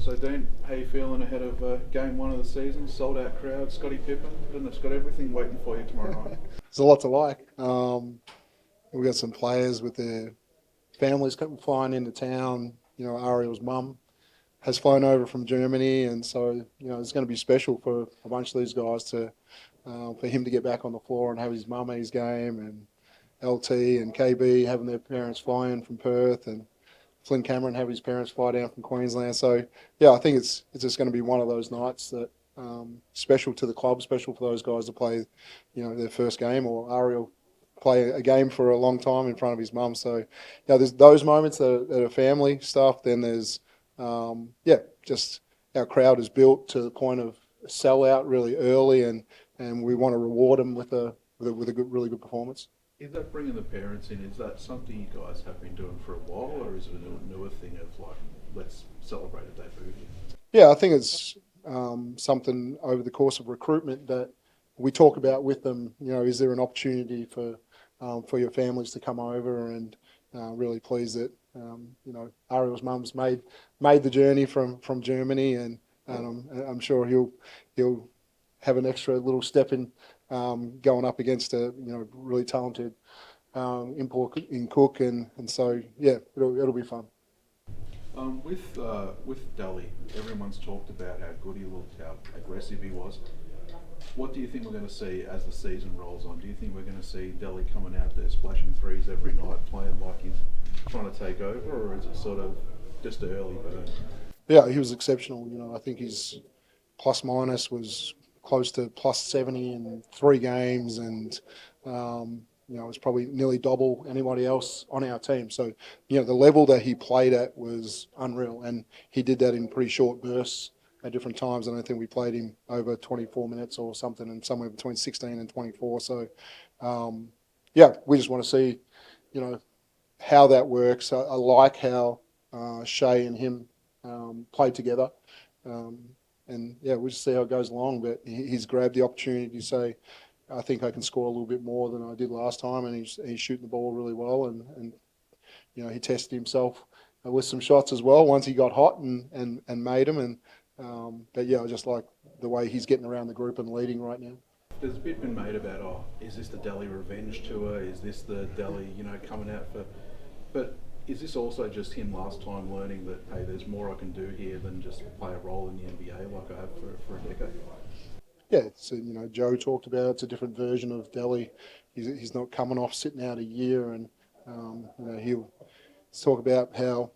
So Dean, how you feeling ahead of game one of the season? Sold out crowd, Scotty Pippen, and it's got everything waiting for you tomorrow night. There's a lot to like. We've got some players with their families flying into town. You know, Ariel's mum has flown over from Germany, and so it's going to be special for a bunch of these guys to for him to get back on the floor and have his mum at his game, and LT and KB having their parents fly in from Perth, and Flynn Cameron have his parents fly down from Queensland. So yeah, I think it's just going to be one of those nights that special to the club, special for those guys to play, their first game, or Ariel play a game for a long time in front of his mum. So there's those moments that are family stuff. Then there's just our crowd is built to the point of sellout really early, and we want to reward them with a really good performance. Is that bringing the parents in? Is that something you guys have been doing for a while, or is it a newer thing of like, let's celebrate a debut here? Yeah, I think it's something over the course of recruitment that we talk about with them. Is there an opportunity for your families to come over, and really pleased that Ariel's mum's made the journey from Germany, and I'm sure he'll have an extra little step in going up against a really talented import in Cook, and so yeah, it'll be fun. With Daly, everyone's talked about how good he looked, how aggressive he was. What do you think we're going to see as the season rolls on? Do you think we're going to see Daly coming out there splashing threes every night, playing like he's trying to take over, or is it sort of just early burn? Yeah, he was exceptional. I think his plus minus was close to plus 70 in 3 games, and it was probably nearly double anybody else on our team. So the level that he played at was unreal, and he did that in pretty short bursts at different times. And I think we played him over 24 minutes or something, and somewhere between 16 and 24. So we just want to see how that works. I like how Shea and him played together. And we'll just see how it goes along. But he's grabbed the opportunity to say, I think I can score a little bit more than I did last time, and he's shooting the ball really well. And he tested himself with some shots as well once he got hot and made them. And but I just like the way he's getting around the group and leading right now. There's a bit been made about, is this the Daly revenge tour? Is this the Daly, coming out for? But is this also just him last time learning that, hey, there's more I can do here than just play a role in the NBA like I have for a decade? Yeah, so Joe talked about it's a different version of Daly. He's not coming off sitting out a year, and he'll talk about how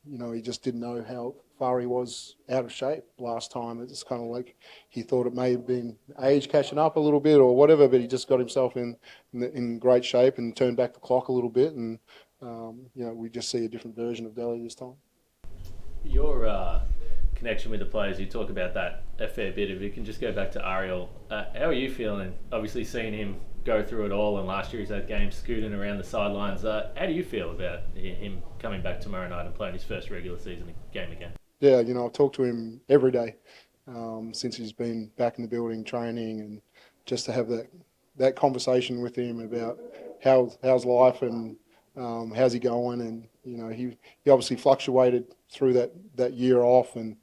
he just didn't know how far he was out of shape last time. It's kind of like he thought it may have been age catching up a little bit or whatever, but he just got himself in great shape and turned back the clock a little bit, and we just see a different version of Daly this time. Your connection with the players, you talk about that a fair bit. If you can just go back to Ariel, how are you feeling? Obviously seeing him go through it all, and last year he's had games scooting around the sidelines. How do you feel about him coming back tomorrow night and playing his first regular season game again? Yeah, I've talked to him every day since he's been back in the building training, and just to have that conversation with him about how's life and how's he going. And he obviously fluctuated through that year off and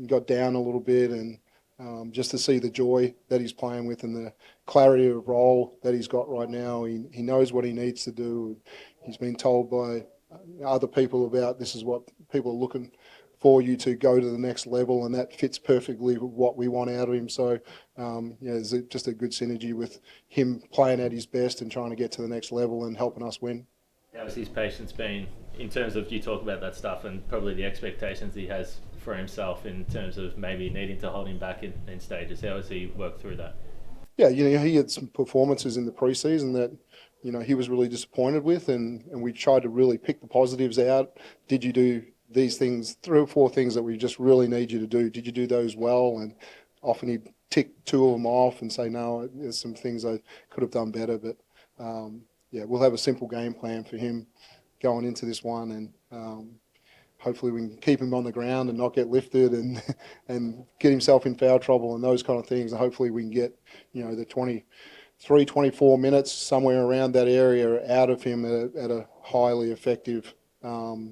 got down a little bit, and just to see the joy that he's playing with and the clarity of role that he's got right now. He knows what he needs to do. He's been told by other people about this is what people are looking for you to go to the next level, and that fits perfectly with what we want out of him. So there's just a good synergy with him playing at his best and trying to get to the next level and helping us win. How has his patience been in terms of, you talk about that stuff and probably the expectations he has for himself in terms of maybe needing to hold him back in stages? How has he worked through that? Yeah, he had some performances in the preseason that he was really disappointed with, and we tried to really pick the positives out. Did you do these things, 3 or 4 things that we just really need you to do? Did you do those well? And often he'd tick 2 of them off and say, no, there's some things I could have done better. But we'll have a simple game plan for him going into this one, and hopefully we can keep him on the ground and not get lifted and get himself in foul trouble and those kind of things. And hopefully we can get the 23-24 minutes somewhere around that area out of him at a highly effective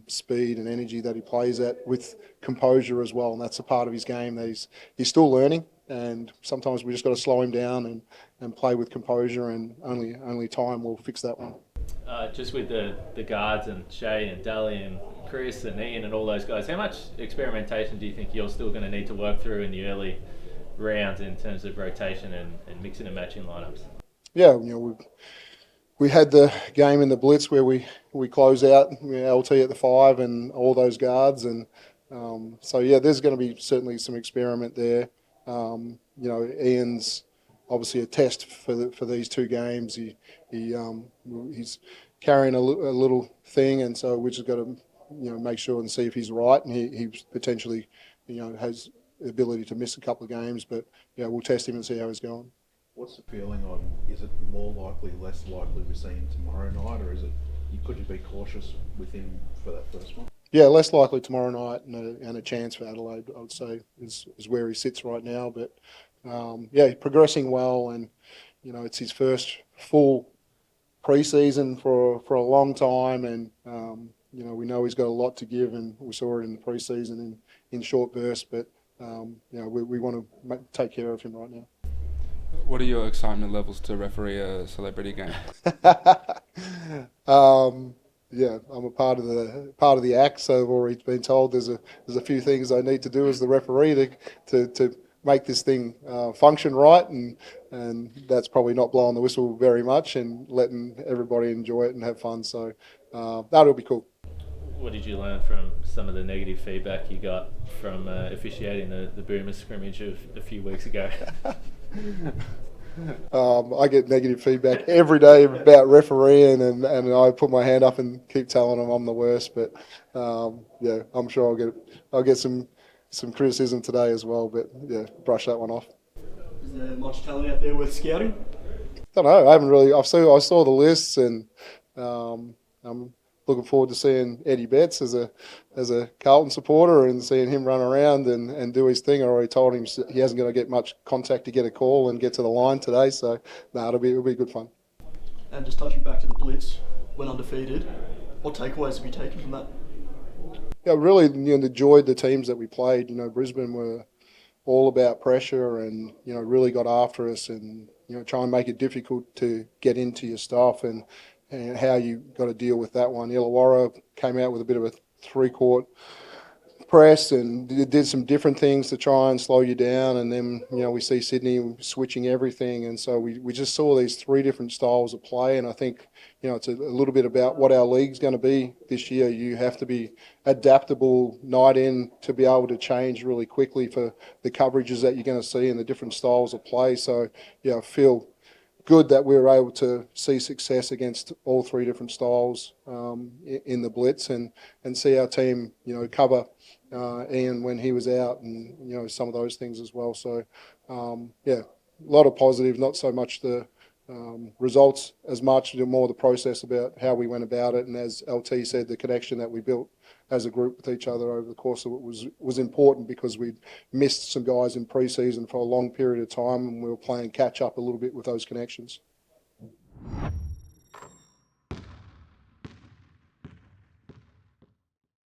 speed and energy that he plays at with composure as well, and that's a part of his game that he's still learning. And sometimes we just got to slow him down and play with composure, and only time will fix that one. Just with the guards and Shay and Dally and Chris and Ian and all those guys, how much experimentation do you think you're still going to need to work through in the early rounds in terms of rotation and mixing and matching lineups? Yeah, we had the game in the Blitz where we close out LT at the 5 and all those guards, and so yeah, there's going to be certainly some experiment there. Ian's obviously a test for these 2 games. He's carrying a little thing, and so we just got to make sure and see if he's right, and he potentially has the ability to miss a couple of games, but we'll test him and see how he's going. What's the feeling on, is it more likely, less likely we're seeing him tomorrow night, or could you be cautious with him for that first one? Yeah, less likely tomorrow night, and a chance for Adelaide, I would say, is where he sits right now. But progressing well, and it's his first full pre-season for a long time, and we know he's got a lot to give, and we saw it in the pre-season in short bursts. But we want to take care of him right now. What are your excitement levels to referee a celebrity game? Yeah, I'm a part of the act, so I've already been told there's a few things I need to do as the referee to make this thing function right, and that's probably not blowing the whistle very much and letting everybody enjoy it and have fun. So that'll be cool. What did you learn from some of the negative feedback you got from officiating the Boomer scrimmage of a few weeks ago? I get negative feedback every day about refereeing, and I put my hand up and keep telling them I'm the worst. But I'm sure I'll get some criticism today as well. But brush that one off. Is there much talent out there worth scouting? I don't know. I haven't really. I saw the lists, and I'm looking forward to seeing Eddie Betts as a Carlton supporter and seeing him run around and do his thing. I already told him he hasn't going to get much contact to get a call and get to the line today. So it'll be good fun. And just touching back to the Blitz, when undefeated, what takeaways have you taken from that? Yeah, really enjoyed the teams that we played. Brisbane were all about pressure and really got after us and try and make it difficult to get into your stuff and how you got to deal with that one. Illawarra came out with a bit of a 3-court press and did some different things to try and slow you down. And then, we see Sydney switching everything. And so we just saw these 3 different styles of play. And I think, it's a little bit about what our league's going to be this year. You have to be adaptable night in to be able to change really quickly for the coverages that you're going to see and the different styles of play. So, I feel good that we were able to see success against all 3 different styles in the Blitz and see our team, cover Ian when he was out and, some of those things as well. So, a lot of positive, not so much the results as much, more the process about how we went about it. And as LT said, the connection that we built as a group with each other over the course of it was important because we'd missed some guys in pre-season for a long period of time and we were playing catch up a little bit with those connections.